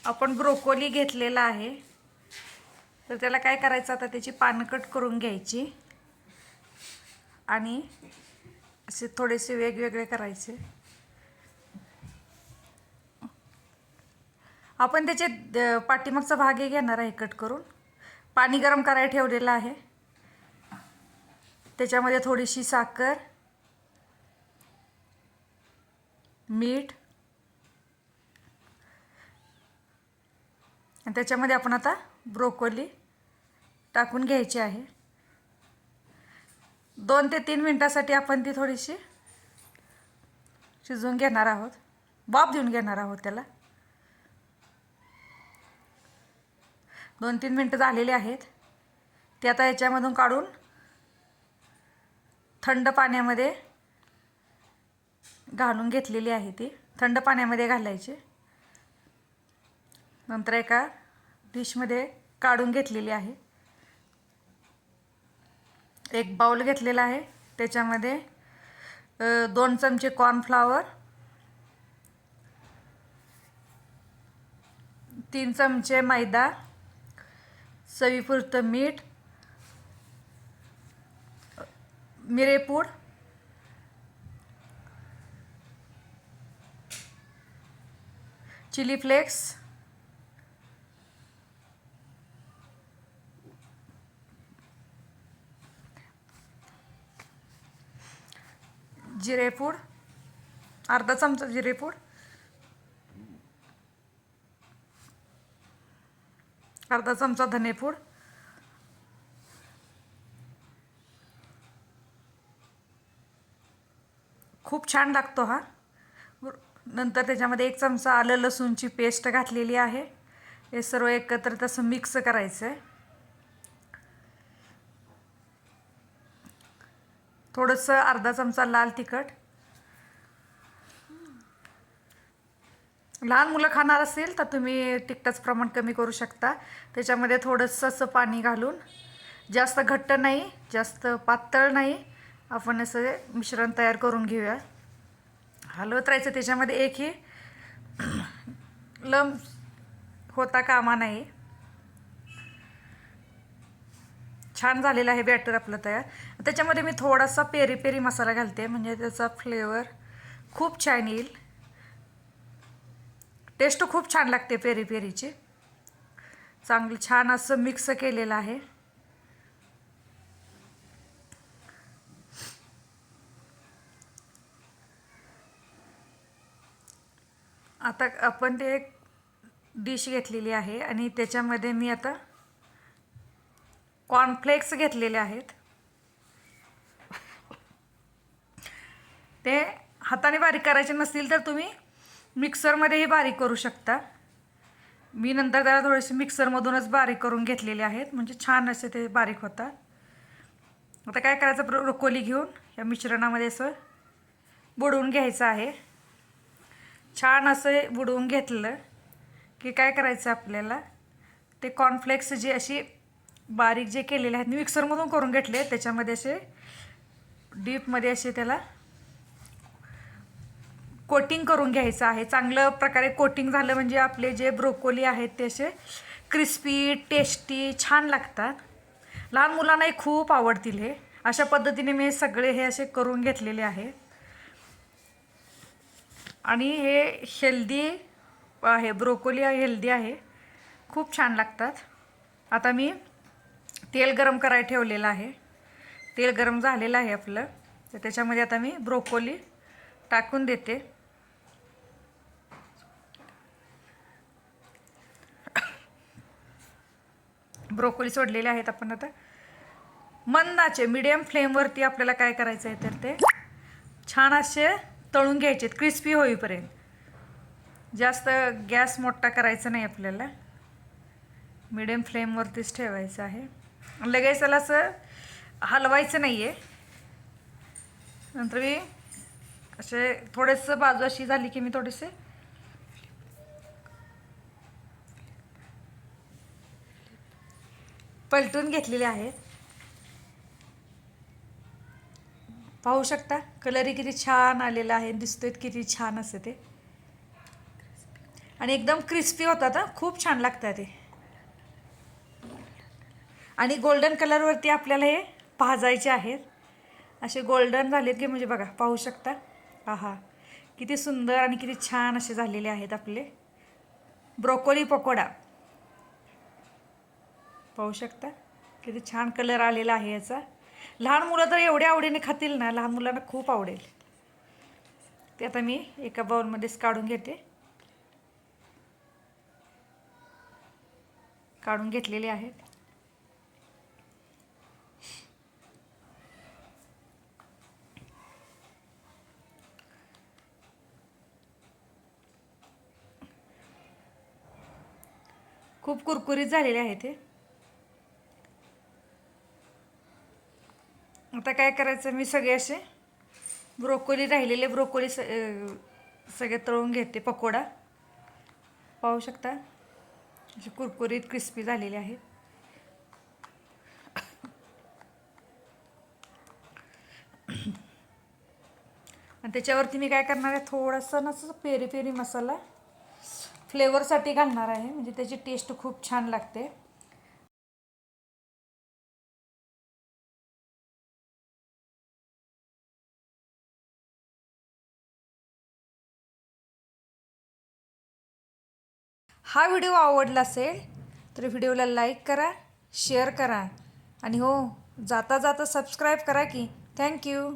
आपण ब्रोकोली घेतलेला आहे, तर त्याला काय करायचं, आता त्याची पानं कट करून घ्यायची आणि असे थोडेसे वेगवेगळे करायचे. आपण त्याचे पाठीमागचा भाग घेणार आहे कट करून. पाणी गरम करायला ठेवलेलं आहे, त्याच्यामध्ये थोडीशी साखर, मीठ आणि त्याच्यामध्ये आपण आता ब्रोकोली टाकून घ्यायची आहे. 2 ते 3 मिनिटासाठी आपण ती थोडीशी शिजवून घेणार आहोत, वाफ देऊन घेणार आहोत त्याला. 2-3 मिनिटं झालेली आहेत. ती आता याच्यामधून काढून थंड पाण्यामध्ये घालून घेतलेली आहे. ती थंड पाण्यामध्ये घालायची, नंतर एका डिशमध्ये काढून घेतलेली आहे. एक बाउल घेतलेला आहे, त्याच्यामध्ये 2 चमचे कॉर्नफ्लॉवर, 3 चमचे मैदा, चवीपुरतं मीठ, मिरेपूड, चिली फ्लेक्स, जिरेपूड, अर्धा चमचा जिरेपूड, अर्धा चमचा धनेपूड, खूप छान लागतो हा. नंतर त्याच्यामध्ये 1 चमचा आलं लसूणची पेस्ट घातलेली आहे. हे सर्व एकत्र तसं मिक्स करायचं आहे. थोडंसं अर्धा चमचा लाल तिखट. लहान मुलं खाणार असेल तर तुम्ही तिखटाचं प्रमाण कमी करू शकता. त्याच्यामध्ये थोडंसं असं पाणी घालून, जास्त घट्ट नाही जास्त पातळ नाही, आपण असं मिश्रण तयार करून घेऊया. हलवत राहायचं, त्याच्यामध्ये एकही लम्प होता कामा नाही. छान झालेलं आहे बॅटर आपलं तयार. त्याच्यामध्ये मी थोडासा पेरी पेरी मसाला घालते, म्हणजे त्याचा फ्लेवर खूप छान येईल. टेस्ट खूप छान लागते पेरी पेरीची. चांगलं छान असं मिक्स केलेलं आहे. आता आपण ते एक डिश घेतलेली आहे आणि त्याच्यामध्ये मी आता कॉर्नफ्लेक्स घेतलेले आहेत. ते हाताने बारीक करायचे नसतील तर तुम्ही मिक्सरमध्येही बारीक करू शकता. मी नंतर त्याला थोडेसे मिक्सरमधूनच बारीक करून घेतलेले आहेत, म्हणजे छान असे ते बारीक होतात. आता काय करायचं, ब्रोकोली घेऊन या मिश्रणामध्ये असं बुडवून घ्यायचं आहे. छान असं बुडवून घेतलं की काय करायचं आपल्याला, ते कॉर्नफ्लेक्स जे अशी बारीक जे केलेले आहेत, मी मिक्सरमधून करून घेतले, त्याच्यामध्ये असे डीपमध्ये असे त्याला कोटिंग करून घ्यायचं आहे. चांगलं प्रकारे कोटिंग झालं म्हणजे आपले जे ब्रोकोली आहेत ते असे क्रिस्पी टेस्टी छान लागतात. लहान मुलांनाही खूप आवडतील हे. अशा पद्धतीने मी सगळे हे असे करून घेतलेले आहे आणि हे हेल्दी आहे. ब्रोकोली हेल्दी आहे, खूप छान लागतात. आता मी तेल गरम करायला ठेवलेलं आहे. तेल गरम झालेलं आहे आपलं, तर त्याच्यामध्ये आता मी ब्रोकोली टाकून देते. ब्रोकोली सोडलेले आहेत. आपण आता मंद आचे मीडियम फ्लेमवरती आपल्याला काय करायचं आहे, तर ते छान असे तळून घ्यायचे क्रिस्पी होईपर्यंत. जास्त गॅस मोठा करायचा नाही आपल्याला, मीडियम फ्लेमवरतीच ठेवायचं आहे. लगेच त्याला असं हलवायचं नाही आहे. नंतर मी असे थोडेसं बाजू अशी झाली की मी थोडेसे पलटून घेतलेले आहेत. पाहू शकता कलरही किती छान आलेला आहे, दिसतोय किती छान असं ते. आणि एकदम क्रिस्पी होतात हां, खूप छान लागतात ते. आणि गोल्डन कलरवरती आपल्याला हे भाजायचे आहेत. असे गोल्डन झालेत की म्हणजे बघा पाहू शकता. आहा, किती सुंदर आणि किती छान असे झालेले आहेत आपले ब्रोकोली पकोडा. पाहू शकता किती छान कलर आलेला आहे याचा. लहान मुलं तर एवढ्या आवडीने खातील ना, लहान मुलांना खूप आवडेल. ते आता मी एका बाउलमध्येच काढून घेते. काढून घेतलेले आहेत. खूप कुरकुरीत झालेले आहेत ते. आता काय करायचं, मी सगळे असे ब्रोकोली राहिलेले ब्रोकोली सगळे तळून घेते पकोडा. पाहू शकता असे कुरकुरीत क्रिस्पी झालेले आहेत. आणि त्याच्यावरती मी काय करणार आहे, थोडंसं असं पेरी पेरी मसाला फ्लेवरसाठी घालणार आहे, म्हणजे त्याची टेस्ट खूप छान लागते. हा व्हिडिओ आवडला असेल तर व्हिडिओला लाईक करा, शेअर करा आणि हो, जाता जाता सबस्क्राईब करा की. थँक्यू.